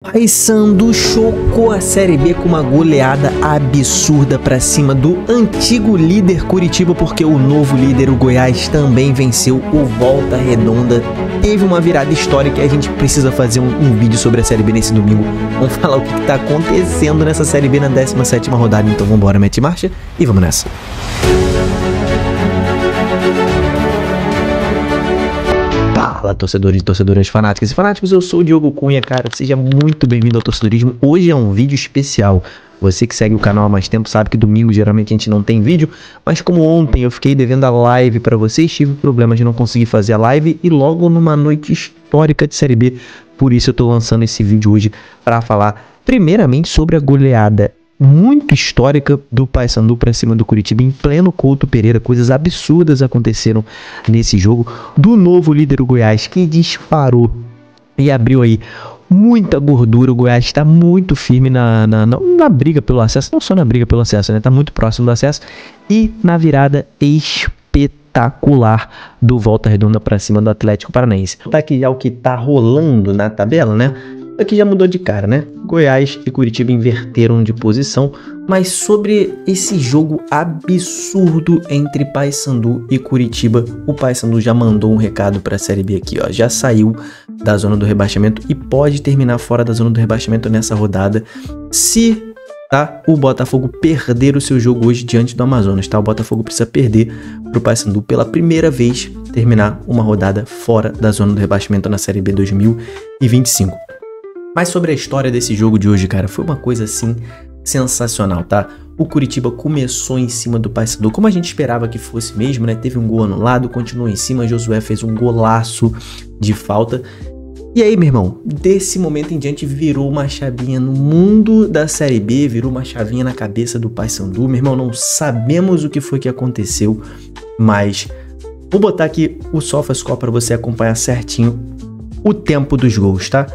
Paysandu chocou a Série B com uma goleada absurda para cima do antigo líder Curitiba, porque o novo líder, o Goiás, também venceu o Volta Redonda. Teve uma virada histórica e a gente precisa fazer um vídeo sobre a Série B nesse domingo. Vamos falar o que está acontecendo nessa Série B na 17ª rodada. Então vambora, mete marcha e vamos nessa. Fala, torcedores e torcedoras fanáticas e fanáticos, eu sou o Diogo Cunha, cara, seja muito bem-vindo ao Torcedorismo. Hoje é um vídeo especial. Você que segue o canal há mais tempo sabe que domingo geralmente a gente não tem vídeo, mas como ontem eu fiquei devendo a live pra vocês, tive problemas de não conseguir fazer a live e logo numa noite histórica de Série B, por isso eu tô lançando esse vídeo hoje pra falar primeiramente sobre a goleada muito histórica do Paysandu para cima do Curitiba em pleno Couto Pereira. Coisas absurdas aconteceram nesse jogo, do novo líder o Goiás, que disparou e abriu aí muita gordura. O Goiás está muito firme na briga pelo acesso, não só na briga pelo acesso, né? Tá muito próximo do acesso, e na virada espetacular do Volta Redonda para cima do Atlético Paranaense. Tá aqui já o que tá rolando na tabela, né? Aqui já mudou de cara, né? Goiás e Curitiba inverteram de posição, mas sobre esse jogo absurdo entre Paysandu e Curitiba, o Paysandu já mandou um recado para a Série B aqui, ó. Já saiu da zona do rebaixamento e pode terminar fora da zona do rebaixamento nessa rodada se o Botafogo perder o seu jogo hoje diante do Amazonas, tá? O Botafogo precisa perder pro Paysandu pela primeira vez, terminar uma rodada fora da zona do rebaixamento na Série B 2025. Mas sobre a história desse jogo de hoje, cara, foi uma coisa assim sensacional, tá? O Curitiba começou em cima do Paysandu, como a gente esperava que fosse mesmo, né? Teve um gol anulado, continuou em cima, Josué fez um golaço de falta. E aí, meu irmão, desse momento em diante virou uma chavinha no mundo da Série B, virou uma chavinha na cabeça do Paysandu. Meu irmão, não sabemos o que foi que aconteceu, mas vou botar aqui o SofaScore para você acompanhar certinho o tempo dos gols, tá?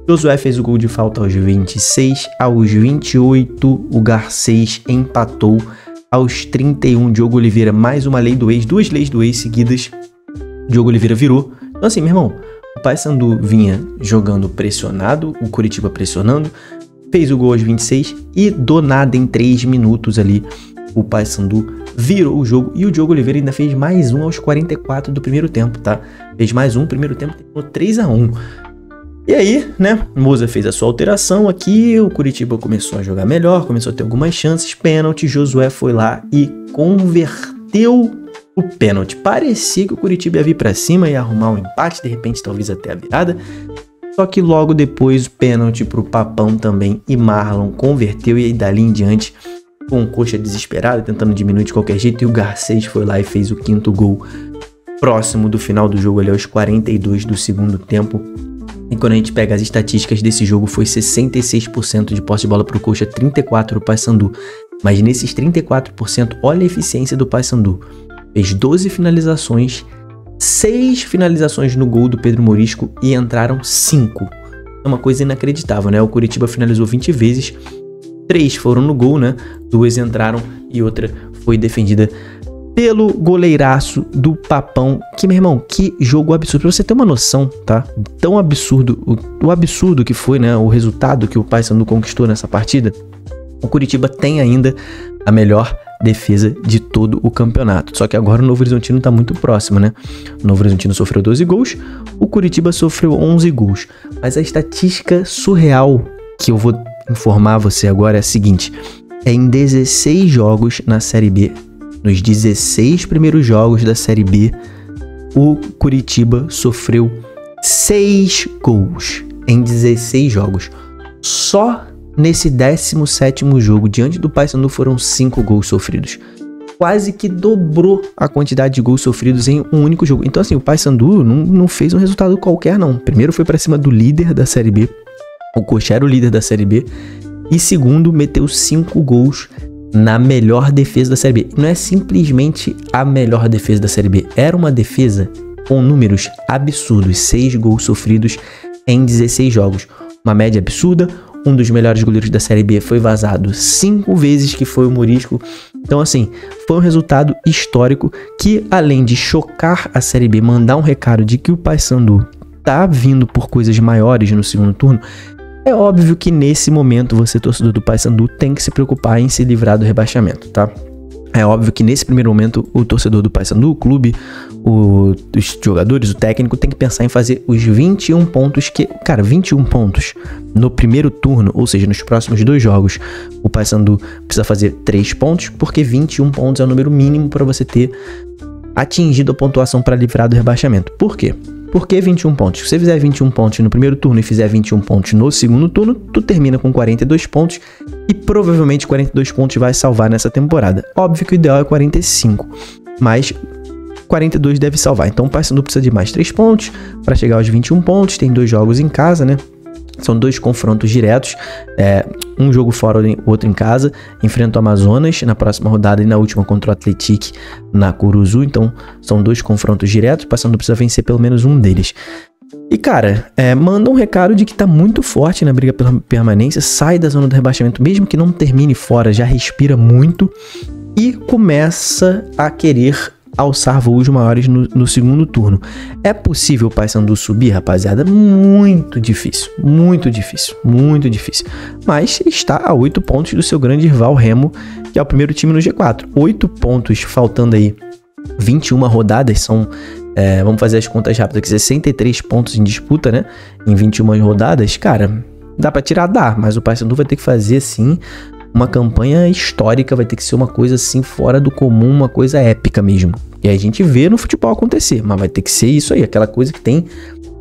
Josué fez o gol de falta aos 26, aos 28 o Garcês empatou, aos 31 Diogo Oliveira, mais uma lei do ex, duas leis do ex seguidas, Diogo Oliveira virou. Então assim, meu irmão, o Paysandu vinha jogando pressionado, o Curitiba pressionando, fez o gol aos 26 e do nada em 3 minutos ali o Paysandu virou o jogo e o Diogo Oliveira ainda fez mais um aos 44 do primeiro tempo, tá? Fez mais um, primeiro tempo terminou 3-1. E aí, né, Moza fez a sua alteração aqui, o Curitiba começou a jogar melhor, começou a ter algumas chances, pênalti, Josué foi lá e converteu o pênalti. Parecia que o Curitiba ia vir pra cima e arrumar um empate, de repente talvez até a virada, só que logo depois pênalti pro Papão também e Marlon converteu, e aí dali em diante, com o Coxa desesperado, tentando diminuir de qualquer jeito, e o Garcês foi lá e fez o 5º gol próximo do final do jogo ali aos 42 do segundo tempo. E quando a gente pega as estatísticas desse jogo, foi 66% de posse de bola pro Coxa, 34% pro Paysandu. Mas nesses 34%, olha a eficiência do Paysandu. Fez 12 finalizações, 6 finalizações no gol do Pedro Morisco e entraram 5. É uma coisa inacreditável, né? O Curitiba finalizou 20 vezes, 3 foram no gol, né? 2 entraram e outra foi defendida pelo goleiraço do Papão. Que, meu irmão, que jogo absurdo. Pra você ter uma noção, tá? Tão absurdo, o absurdo que foi, né? O resultado que o Paysandu conquistou nessa partida. O Curitiba tem ainda a melhor defesa de todo o campeonato. Só que agora o Novo Horizontino tá muito próximo, né? O Novo Horizontino sofreu 12 gols, o Curitiba sofreu 11 gols. Mas a estatística surreal que eu vou informar você agora é a seguinte. É em 16 jogos na Série B, nos 16 primeiros jogos da Série B, o Curitiba sofreu 6 gols em 16 jogos. Só nesse 17º jogo, diante do Paysandu, foram 5 gols sofridos. Quase que dobrou a quantidade de gols sofridos em um único jogo. Então assim, o Paysandu não fez um resultado qualquer, não. Primeiro foi para cima do líder da Série B, o Coxa era o líder da Série B, e segundo, meteu 5 gols na melhor defesa da Série B. Não é simplesmente a melhor defesa da Série B, era uma defesa com números absurdos, 6 gols sofridos em 16 jogos, uma média absurda. Um dos melhores goleiros da Série B foi vazado 5 vezes, que foi o Morisco. Então assim, foi um resultado histórico que, além de chocar a Série B, mandar um recado de que o Paysandu tá vindo por coisas maiores no segundo turno, É óbvio que nesse momento você, torcedor do Paysandu, tem que se preocupar em se livrar do rebaixamento, tá? É óbvio que nesse primeiro momento o torcedor do Paysandu, o clube, os jogadores, o técnico tem que pensar em fazer os 21 pontos que... Cara, 21 pontos no primeiro turno, ou seja, nos próximos 2 jogos, o Paysandu precisa fazer 3 pontos, porque 21 pontos é o número mínimo para você ter atingido a pontuação para livrar do rebaixamento. Por quê? Por que 21 pontos? Se você fizer 21 pontos no primeiro turno e fizer 21 pontos no segundo turno, tu termina com 42 pontos e provavelmente 42 pontos vai salvar nessa temporada. Óbvio que o ideal é 45, mas 42 deve salvar. Então o Paysandu precisa de mais 3 pontos para chegar aos 21 pontos. Tem 2 jogos em casa, né? São 2 confrontos diretos, um jogo fora, outro em casa. Enfrenta o Amazonas na próxima rodada e na última contra o Atlético na Curuzu. Então são 2 confrontos diretos, o Paysandu precisa vencer pelo menos um deles. E cara, manda um recado de que tá muito forte na briga pela permanência, sai da zona do rebaixamento, mesmo que não termine fora, já respira muito e começa a querer alçar voos maiores no segundo turno. É possível o Paysandu subir, rapaziada? Muito difícil, muito difícil, muito difícil. Mas está a 8 pontos do seu grande rival Remo, que é o primeiro time no G4. 8 pontos, faltando aí 21 rodadas, são... vamos fazer as contas rápidas aqui, 63 pontos em disputa, né? Em 21 rodadas, cara, dá pra tirar, dá, mas o Paysandu vai ter que fazer, assim, uma campanha histórica, vai ter que ser uma coisa, assim, fora do comum, uma coisa épica mesmo. E aí a gente vê no futebol acontecer, mas vai ter que ser isso aí, aquela coisa que tem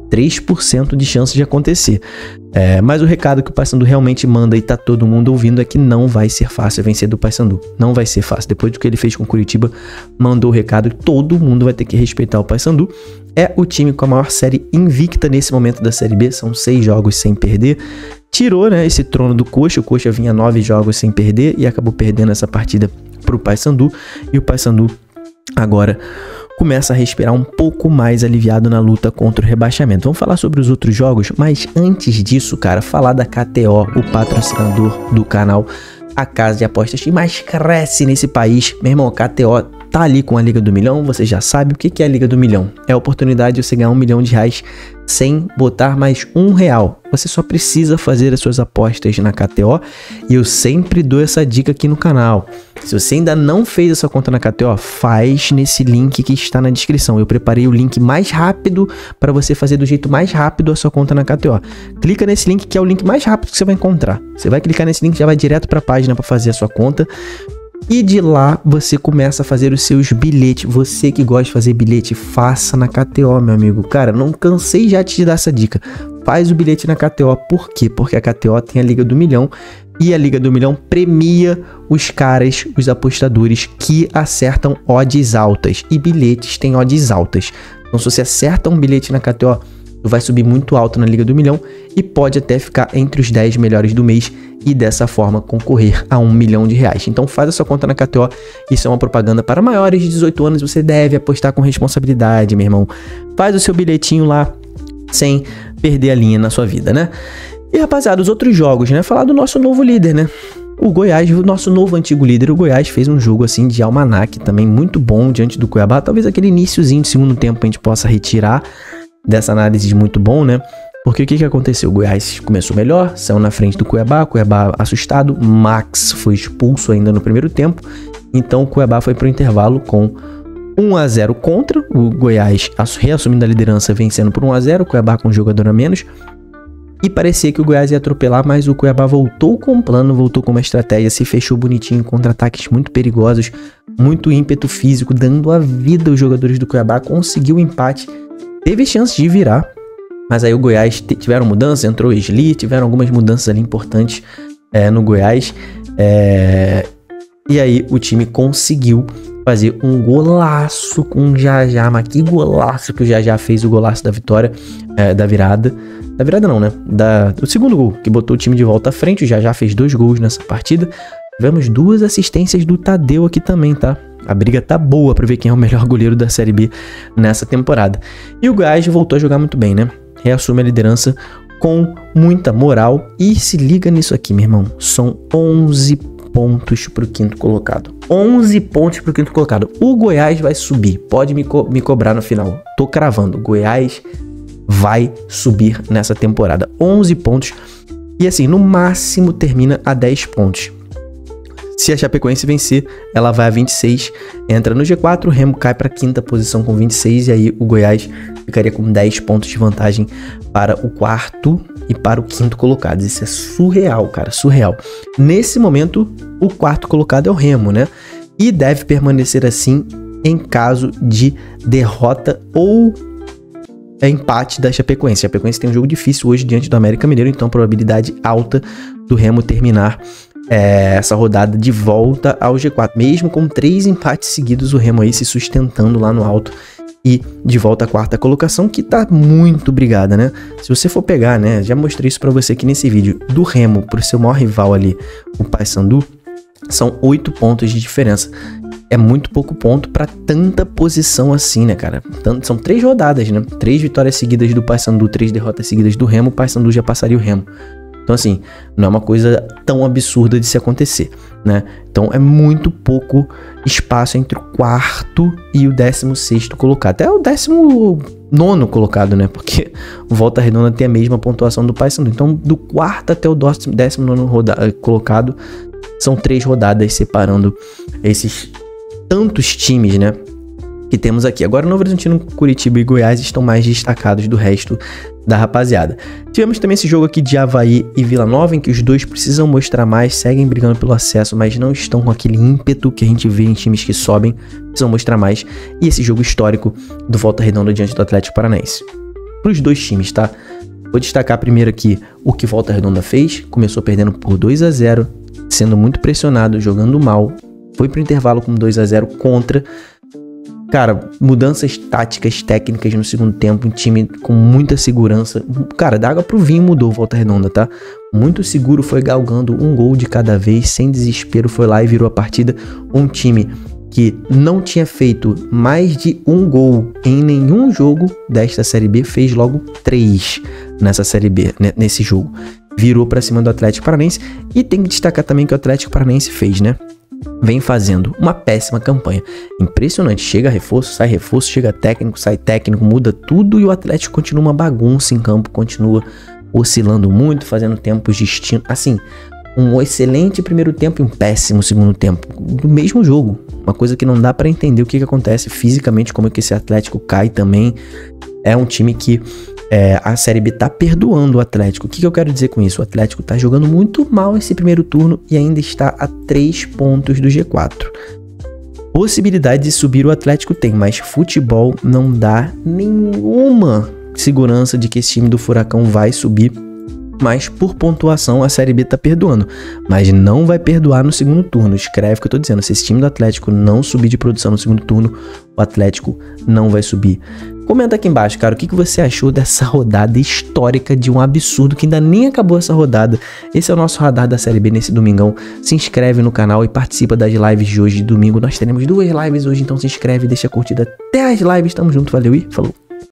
3% de chance de acontecer. Mas o recado que o Paysandu realmente manda e tá todo mundo ouvindo é que não vai ser fácil vencer do Paysandu. Não vai ser fácil. Depois do que ele fez com o Curitiba, mandou o recado que todo mundo vai ter que respeitar o Paysandu. É o time com a maior série invicta nesse momento da Série B. São 6 jogos sem perder. Tirou, né, esse trono do Coxa. O Coxa vinha 9 jogos sem perder e acabou perdendo essa partida pro Paysandu. E o Paysandu agora começa a respirar um pouco mais aliviado na luta contra o rebaixamento. Vamos falar sobre os outros jogos, mas antes disso, cara, falar da KTO, o patrocinador do canal, a casa de apostas que mais cresce nesse país. Meu irmão, a KTO tá ali com a Liga do Milhão, você já sabe o que é a Liga do Milhão. É a oportunidade de você ganhar R$1 milhão sem botar mais R$1. Você só precisa fazer as suas apostas na KTO e eu sempre dou essa dica aqui no canal. Se você ainda não fez a sua conta na KTO, faz nesse link que está na descrição. Eu preparei o link mais rápido para você fazer do jeito mais rápido a sua conta na KTO. Clica nesse link que é o link mais rápido que você vai encontrar. Você vai clicar nesse link e já vai direto para a página para fazer a sua conta. E de lá você começa a fazer os seus bilhetes. Você que gosta de fazer bilhete, faça na KTO, meu amigo. Cara, não cansei já de te dar essa dica. Faz o bilhete na KTO. Por quê? Porque a KTO tem a Liga do Milhão. E a Liga do Milhão premia os caras, os apostadores que acertam odds altas. E bilhetes têm odds altas. Então se você acerta um bilhete na KTO, tu vai subir muito alto na Liga do Milhão e pode até ficar entre os 10 melhores do mês e dessa forma concorrer a R$1 milhão. Então faz a sua conta na KTO, isso é uma propaganda para maiores de 18 anos, você deve apostar com responsabilidade, meu irmão. Faz o seu bilhetinho lá sem perder a linha na sua vida, né? E rapaziada, os outros jogos, né? Falar do nosso novo líder, né? O Goiás, o nosso novo antigo líder, o Goiás fez um jogo assim de almanaque também muito bom diante do Cuiabá. Talvez aquele iniciozinho de segundo tempo a gente possa retirar dessa análise de muito bom, né? Porque o que aconteceu? O Goiás começou melhor, saiu na frente do Cuiabá, Cuiabá assustado, Max foi expulso ainda no primeiro tempo, então o Cuiabá foi para o intervalo com 1-0 contra, o Goiás reassumindo a liderança, vencendo por 1-0, o Cuiabá com um jogador a menos, e parecia que o Goiás ia atropelar, mas o Cuiabá voltou com um plano, voltou com uma estratégia, se fechou bonitinho, contra-ataques muito perigosos, muito ímpeto físico, dando a vida aos jogadores do Cuiabá, conseguiu o empate, teve chance de virar, mas aí o Goiás tiveram mudanças, entrou o Esli, tiveram algumas mudanças ali importantes no Goiás. E aí o time conseguiu fazer um golaço com o Jajá. Mas que golaço que o Jajá fez, o golaço da vitória, da virada. Da virada não, né? O segundo gol, que botou o time de volta à frente. O Jajá fez 2 gols nessa partida. Tivemos 2 assistências do Tadeu aqui também, tá? A briga tá boa pra ver quem é o melhor goleiro da Série B nessa temporada. E o Goiás voltou a jogar muito bem, né? Reassume a liderança com muita moral. E se liga nisso aqui, meu irmão. São 11 pontos pro 5º colocado. 11 pontos pro 5º colocado. O Goiás vai subir. Pode me cobrar no final. Tô cravando. O Goiás vai subir nessa temporada. 11 pontos. E assim, no máximo termina a 10 pontos. Se a Chapecoense vencer, ela vai a 26, entra no G4, o Remo cai para a 5ª posição com 26, e aí o Goiás ficaria com 10 pontos de vantagem para o 4º e para o 5º colocado. Isso é surreal, cara, surreal. Nesse momento, o 4º colocado é o Remo, né? E deve permanecer assim em caso de derrota ou empate da Chapecoense. A Chapecoense tem um jogo difícil hoje diante do América Mineiro, então probabilidade alta do Remo terminar essa rodada de volta ao G4. Mesmo com 3 empates seguidos, o Remo aí se sustentando lá no alto e de volta à 4ª colocação, que tá muito brigada, né? Se você for pegar, né, já mostrei isso pra você aqui nesse vídeo, do Remo pro seu maior rival ali, o Paysandu, são 8 pontos de diferença. É muito pouco ponto pra tanta posição assim, né, cara? São 3 rodadas, né? 3 vitórias seguidas do Paysandu, 3 derrotas seguidas do Remo, o Paysandu já passaria o Remo. Então assim, não é uma coisa tão absurda de se acontecer, né? Então é muito pouco espaço entre o 4º e o 16º colocado. Até o 19º colocado, né? Porque o Volta Redonda tem a mesma pontuação do Paysandu. Então do 4º até o 19º colocado são 3 rodadas separando esses tantos times, né, que temos aqui. Agora o Novo Horizontino, Curitiba e Goiás estão mais destacados do resto da rapaziada. Tivemos também esse jogo aqui de Avaí e Vila Nova, em que os dois precisam mostrar mais, seguem brigando pelo acesso, mas não estão com aquele ímpeto que a gente vê em times que sobem, precisam mostrar mais. E esse jogo histórico do Volta Redonda diante do Atlético Paranaense. Para os dois times, tá? Vou destacar primeiro aqui o que Volta Redonda fez. Começou perdendo por 2-0, sendo muito pressionado, jogando mal. Foi pro intervalo com 2-0 contra. Cara, mudanças táticas, técnicas no segundo tempo, um time com muita segurança. Cara, da água pro vinho mudou o Volta Redonda, tá? Muito seguro, foi galgando um gol de cada vez, sem desespero, foi lá e virou a partida. Um time que não tinha feito mais de um gol em nenhum jogo desta Série B, fez logo 3 nessa Série B, nesse jogo. Virou pra cima do Atlético Paranaense, e tem que destacar também que o Atlético Paranaense fez, né? Vem fazendo uma péssima campanha. Impressionante. Chega reforço, chega técnico, sai técnico, muda tudo e o Atlético continua uma bagunça em campo, continua oscilando muito, fazendo tempos distintos. Assim, um excelente primeiro tempo e um péssimo segundo tempo do mesmo jogo. Uma coisa que não dá pra entender o que acontece fisicamente, como é que esse Atlético cai também. É um time que a Série B tá perdoando o Atlético. O que eu quero dizer com isso? O Atlético tá jogando muito mal esse primeiro turno e ainda está a 3 pontos do G4. Possibilidade de subir o Atlético tem, mas futebol não dá nenhuma segurança de que esse time do Furacão vai subir. Mas por pontuação a Série B tá perdoando, mas não vai perdoar no segundo turno. Escreve o que eu tô dizendo, se esse time do Atlético não subir de produção no segundo turno, o Atlético não vai subir. Comenta aqui embaixo, cara, o que você achou dessa rodada histórica de um absurdo que ainda nem acabou essa rodada. Esse é o nosso radar da Série B nesse domingão. Se inscreve no canal e participa das lives de hoje, de domingo. Nós teremos 2 lives hoje, então se inscreve, deixa a curtida até as lives. Tamo junto, valeu e falou!